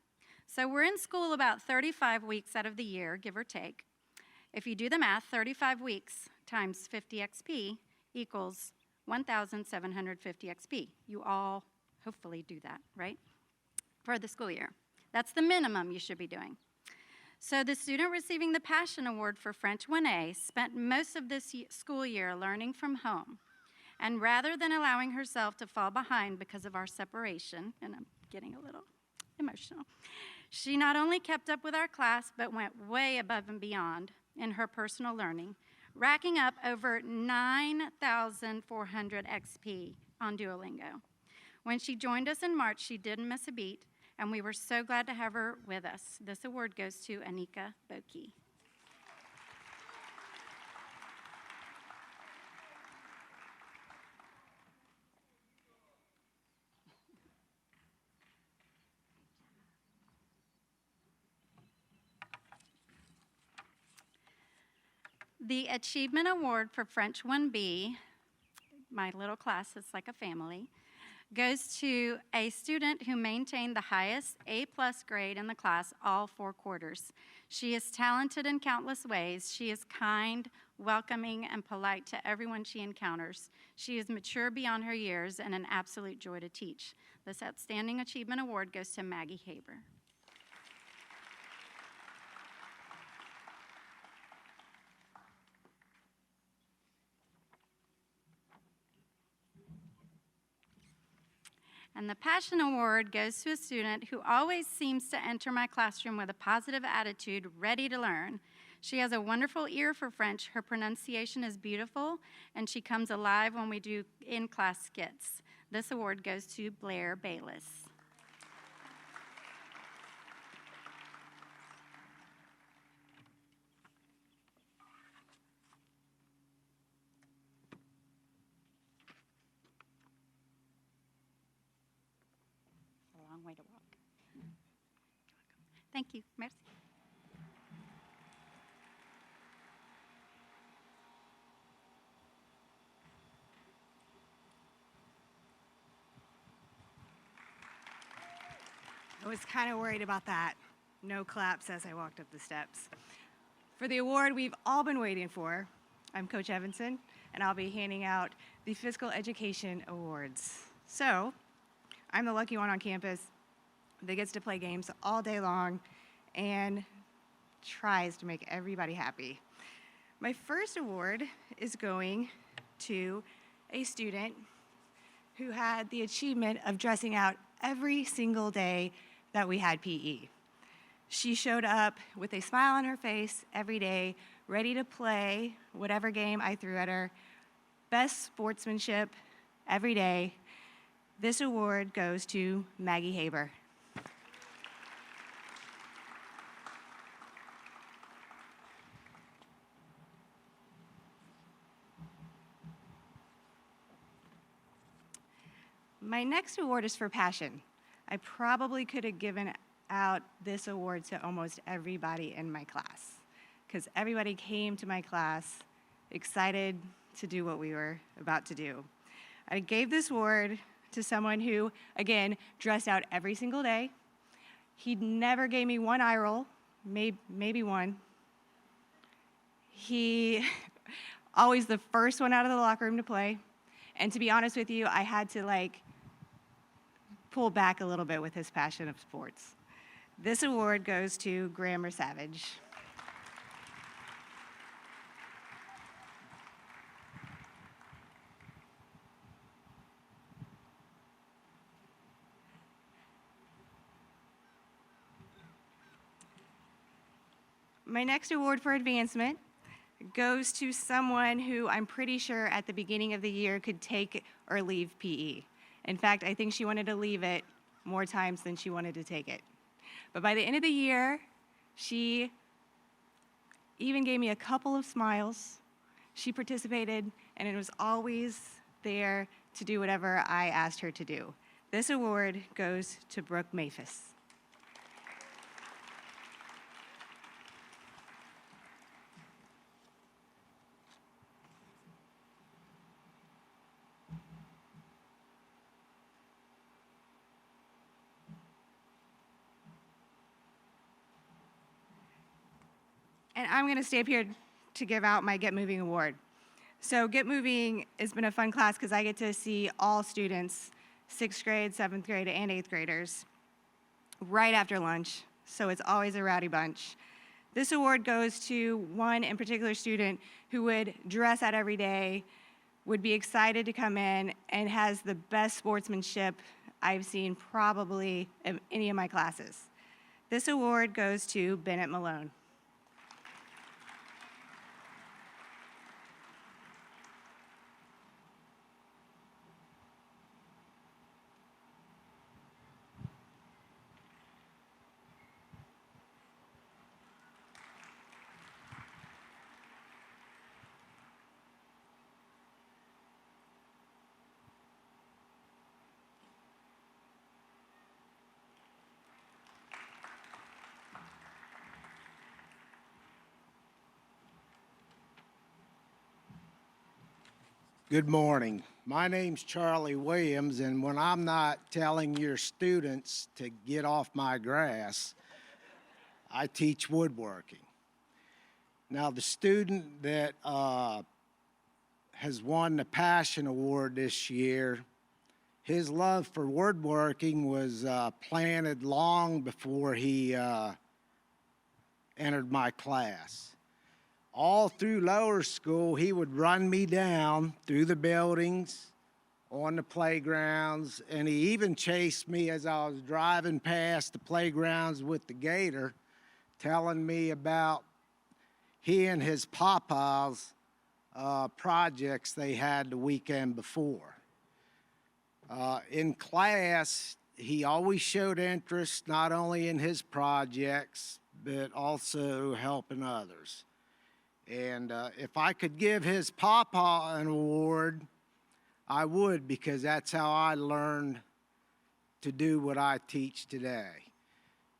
So we're in school about 35 weeks out of the year, give or take. If you do the math, 35 weeks times 50 XP equals 1,750 XP. You all hopefully do that, right? For the school year. That's the minimum you should be doing. So the student receiving the Passion Award for French 1A spent most of this school year learning from home. And rather than allowing herself to fall behind because of our separation, and I'm getting a little emotional, she not only kept up with our class, but went way above and beyond in her personal learning, racking up over 9,400 XP on Duolingo. When she joined us in March, she didn't miss a beat, and we were so glad to have her with us. This award goes to Anika Boki. The Achievement Award for French 1B, my little class is like a family, goes to a student who maintained the highest A+ grade in the class all 4 quarters. She is talented in countless ways. She is kind, welcoming, and polite to everyone she encounters. She is mature beyond her years and an absolute joy to teach. This Outstanding Achievement Award goes to Maggie Haber. And the Passion Award goes to a student who always seems to enter my classroom with a positive attitude, ready to learn. She has a wonderful ear for French. Her pronunciation is beautiful, and she comes alive when we do in-class skits. This award goes to Blair Bayless. A long way to walk. Thank you. Merci. I was kind of worried about that. No claps as I walked up the steps. For the award we've all been waiting for, I'm Coach Evanson, and I'll be handing out the Physical Education Awards. So, I'm the lucky one on campus that gets to play games all day long and tries to make everybody happy. My first award is going to a student who had the achievement of dressing out every single day that we had PE. She showed up with a smile on her face every day, ready to play whatever game I threw at her. Best sportsmanship every day. This award goes to Maggie Haber. My next award is for passion. I probably could have given out this award to almost everybody in my class, because everybody came to my class excited to do what we were about to do. I gave this award to someone who, again, dressed out every single day. He never gave me one eye roll, maybe one. He always the first one out of the locker room to play. And to be honest with you, I had to pull back a little bit with his passion of sports. This award goes to Grammar Savage. My next award for advancement goes to someone who I'm pretty sure at the beginning of the year could take or leave PE. In fact, I think she wanted to leave it more times than she wanted to take it. But by the end of the year, she even gave me a couple of smiles. She participated, and it was always there to do whatever I asked her to do. This award goes to Brooke Maphis. And I'm going to stay up here to give out my Get Moving Award. So Get Moving has been a fun class because I get to see all students, 6th grade, 7th grade, and 8th graders, right after lunch. So it's always a rowdy bunch. This award goes to one in particular student who would dress out every day, would be excited to come in, and has the best sportsmanship I've seen probably in any of my classes. This award goes to Bennett Malone. Good morning. My name's Charlie Williams, and when I'm not telling your students to get off my grass, I teach woodworking. Now, the student that has won the Passion Award this year, his love for woodworking was planted long before he entered my class. All through lower school, he would run me down through the buildings, on the playgrounds, and he even chased me as I was driving past the playgrounds with the gator, telling me about he and his papa's projects they had the weekend before. In class, he always showed interest not only in his projects, but also helping others. And if I could give his papa an award, I would, because that's how I learned to do what I teach today.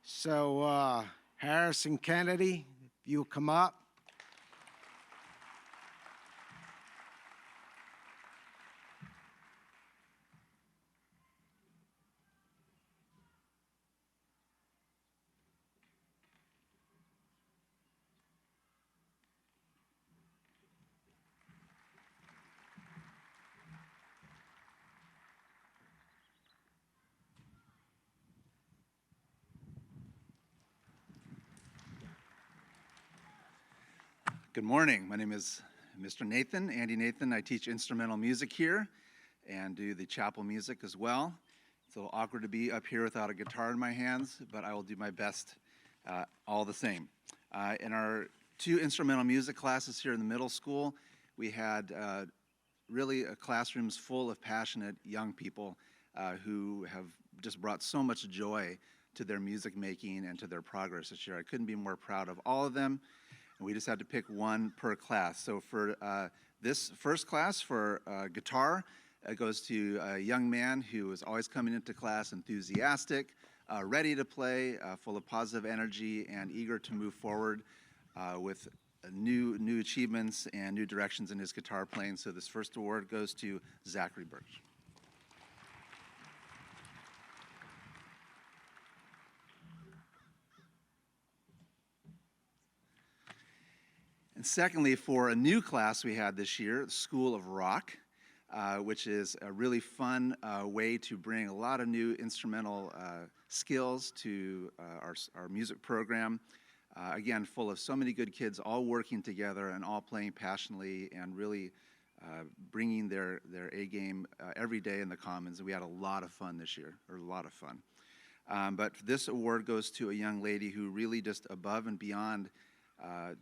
So Harrison Kennedy, if you'll come up. Good morning. My name is Mr. Nathan, Andy Nathan. I teach instrumental music here and do the chapel music as well. It's a little awkward to be up here without a guitar in my hands, but I will do my best all the same. In our 2 instrumental music classes here in the middle school, we had really classrooms full of passionate young people who have just brought so much joy to their music making and to their progress this year. I couldn't be more proud of all of them. And we just had to pick one per class. So for this first class for guitar, it goes to a young man who is always coming into class enthusiastic, ready to play, full of positive energy, and eager to move forward with new achievements and new directions in his guitar playing. So this first award goes to Zachary Birch. And secondly, for a new class we had this year, School of Rock, which is a really fun way to bring a lot of new instrumental skills to our music program. Again, full of so many good kids all working together and all playing passionately and really bringing their A game every day in the Commons. And we had a lot of fun this year, or a lot of fun. But this award goes to a young lady who really just above and beyond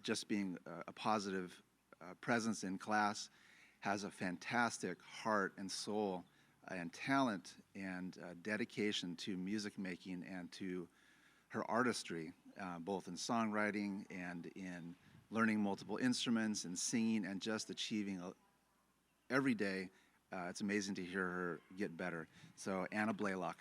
just being a positive presence in class, has a fantastic heart and soul and talent and dedication to music making and to her artistry, both in songwriting and in learning multiple instruments and singing and just achieving every day. It's amazing to hear her get better. So Anna Blaylock.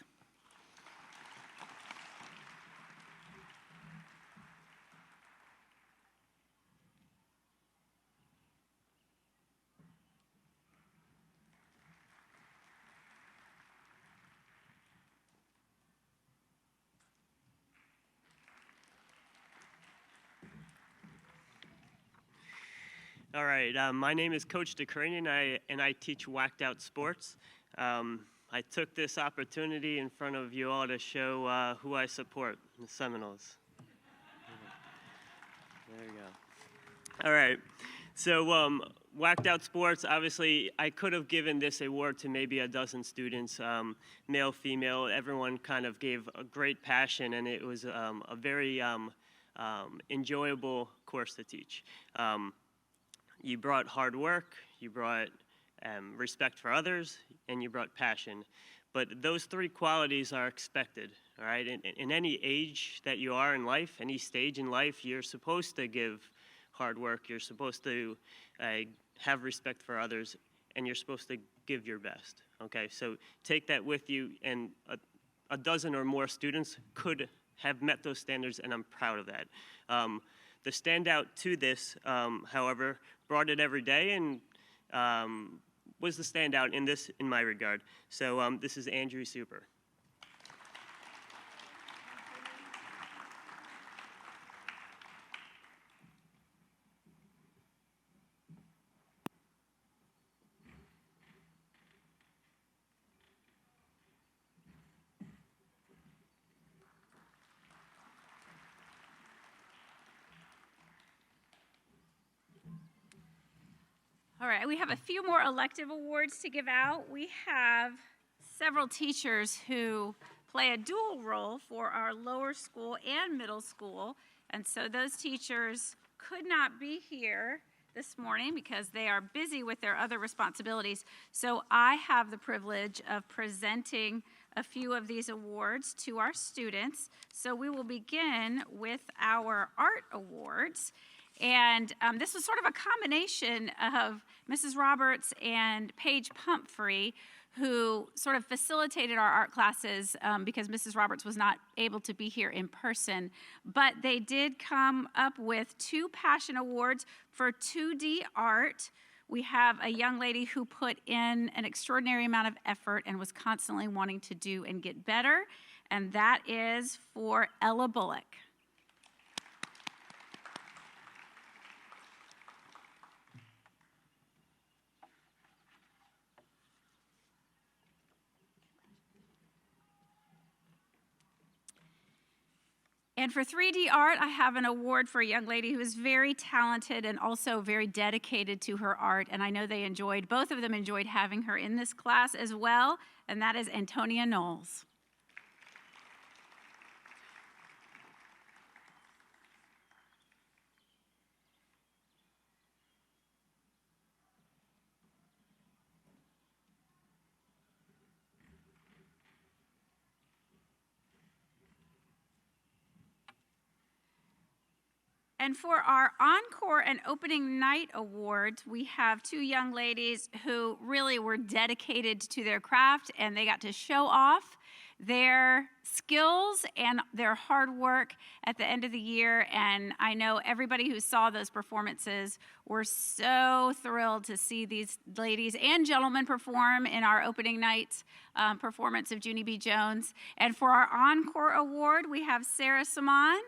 All right, my name is Coach DeCranian, and I teach Whacked Out Sports. I took this opportunity in front of you all to show who I support, the Seminoles. There you go. All right, so Whacked Out Sports, obviously, I could have given this award to maybe a dozen students, male, female. Everyone kind of gave a great passion, and it was a very enjoyable course to teach. You brought hard work, you brought respect for others, and you brought passion. But those 3 qualities are expected, all right? In any age that you are in life, any stage in life, you're supposed to give hard work, you're supposed to have respect for others, and you're supposed to give your best, okay? So take that with you, and a dozen or more students could have met those standards, and I'm proud of that. The standout to this, however, brought it every day and was the standout in my regard. So this is Andrew Super. All right, we have a few more elective awards to give out. We have several teachers who play a dual role for our lower school and middle school. And so those teachers could not be here this morning because they are busy with their other responsibilities. So I have the privilege of presenting a few of these awards to our students. So we will begin with our art awards. And this was sort of a combination of Mrs. Roberts and Paige Pumphrey, who sort of facilitated our art classes because Mrs. Roberts was not able to be here in person. But they did come up with 2 Passion Awards for 2D art. We have a young lady who put in an extraordinary amount of effort and was constantly wanting to do and get better, and that is for Ella Bullock. And for 3D art, I have an award for a young lady who is very talented and also very dedicated to her art. And I know both of them enjoyed having her in this class as well. And that is Antonia Knowles. And for our Encore and Opening Night Awards, we have 2 young ladies who really were dedicated to their craft, and they got to show off their skills and their hard work at the end of the year. And I know everybody who saw those performances were so thrilled to see these ladies and gentlemen perform in our opening night performance of Junie B. Jones. And for our Encore Award, we have Sarah Saman.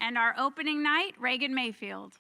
And our opening night, Reagan Mayfield.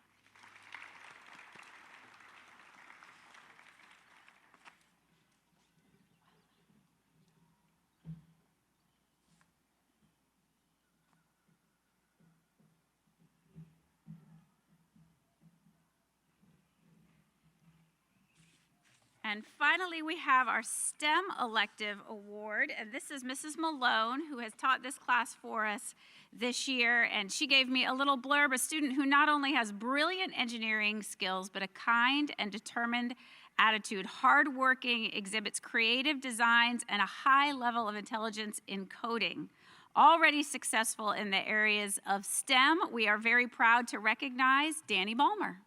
And finally, we have our STEM Elective Award, and this is Mrs. Malone, who has taught this class for us this year, and she gave me a little blurb, a student who not only has brilliant engineering skills, but a kind and determined attitude, hardworking, exhibits creative designs, and a high level of intelligence in coding. Already successful in the areas of STEM, we are very proud to recognize Danny Balmer.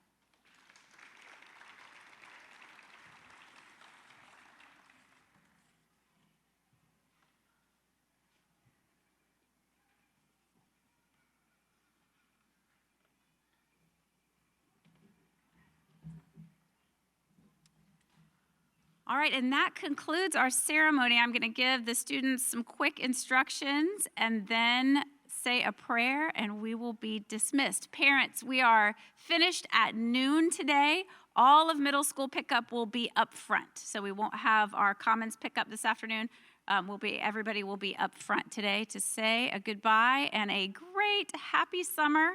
All right, and that concludes our ceremony. I'm going to give the students some quick instructions and then say a prayer, and we will be dismissed. Parents, we are finished at noon today. All of middle school pickup will be up front, so we won't have our commons pickup this afternoon. Everybody will be up front today to say a goodbye and a great happy summer.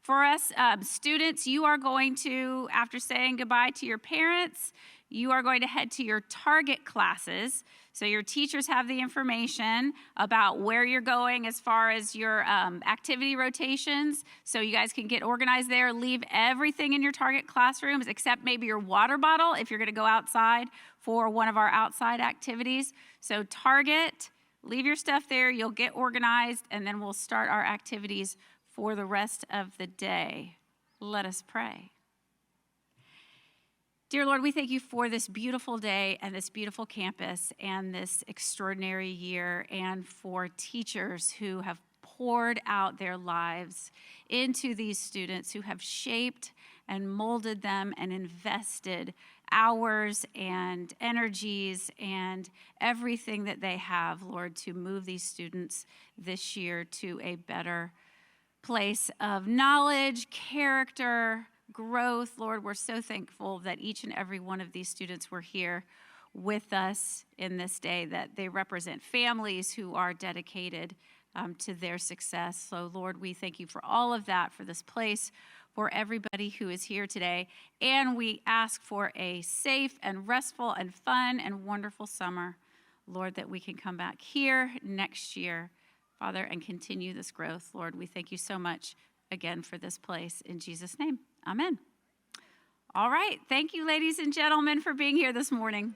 For us students, you are going to, after saying goodbye to your parents, you are going to head to your target classes. So your teachers have the information about where you're going as far as your activity rotations. So you guys can get organized there. Leave everything in your target classrooms except maybe your water bottle if you're going to go outside for one of our outside activities. So target, leave your stuff there. You'll get organized, and then we'll start our activities for the rest of the day. Let us pray. Dear Lord, we thank you for this beautiful day and this beautiful campus and this extraordinary year, and for teachers who have poured out their lives into these students, who have shaped and molded them and invested hours and energies and everything that they have, Lord, to move these students this year to a better place of knowledge, character, growth. Lord, we're so thankful that each and every one of these students were here with us in this day, that they represent families who are dedicated to their success. So, Lord, we thank you for all of that, for this place, for everybody who is here today. And we ask for a safe and restful and fun and wonderful summer, Lord, that we can come back here next year Father, and continue this growth. Lord, we thank you so much again for this place. In Jesus' name, amen. All right. Thank you, ladies and gentlemen, for being here this morning.